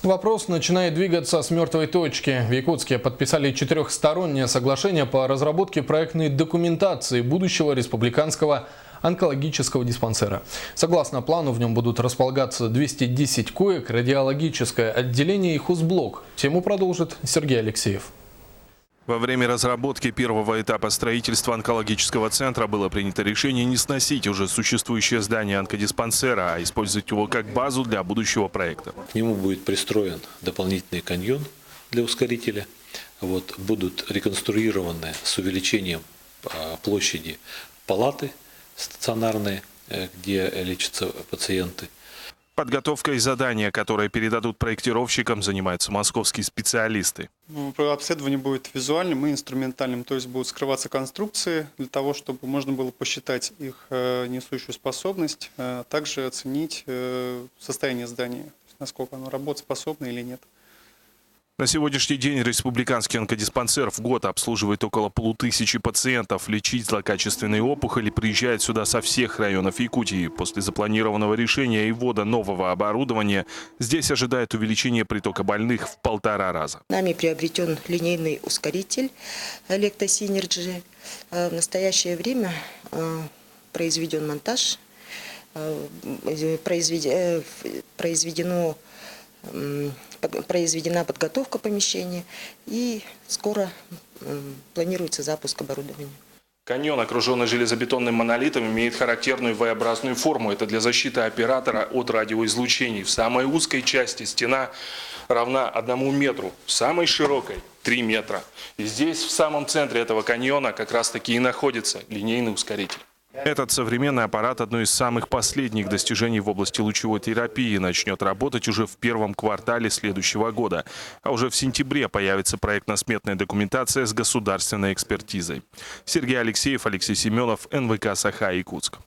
Вопрос начинает двигаться с мертвой точки. В Якутске подписали четырехстороннее соглашение по разработке проектной документации будущего республиканского онкологического диспансера. Согласно плану, в нем будут располагаться 210 коек, радиологическое отделение и хозблок. Тему продолжит Сергей Алексеев. Во время разработки первого этапа строительства онкологического центра было принято решение не сносить уже существующее здание онкодиспансера, а использовать его как базу для будущего проекта. К нему будет пристроен дополнительный каньон для ускорителя. Будут реконструированы с увеличением площади палаты стационарные, где лечатся пациенты. Подготовкой задания, которые передадут проектировщикам, занимаются московские специалисты. Обследование будет визуальным и инструментальным, то есть будут скрываться конструкции для того, чтобы можно было посчитать их несущую способность, а также оценить состояние здания, насколько оно работоспособно или нет. На сегодняшний день республиканский онкодиспансер в год обслуживает около 500 пациентов. Лечить злокачественные опухоли приезжают сюда со всех районов Якутии. После запланированного решения и ввода нового оборудования здесь ожидает увеличение притока больных в 1,5 раза. Нами приобретен линейный ускоритель Electa Synergy. В настоящее время произведен монтаж, произведена подготовка помещения и скоро планируется запуск оборудования. Каньон, окруженный железобетонным монолитом, имеет характерную V-образную форму. Это для защиты оператора от радиоизлучений. В самой узкой части стена равна 1 метру, в самой широкой 3 метра. И здесь, в самом центре этого каньона, как раз таки и находится линейный ускоритель. Этот современный аппарат – одно из самых последних достижений в области лучевой терапии. Начнет работать уже в первом квартале следующего года. А уже в сентябре появится проектно-сметная документация с государственной экспертизой. Сергей Алексеев, Алексей Семенов, НВК «Саха», Якутск.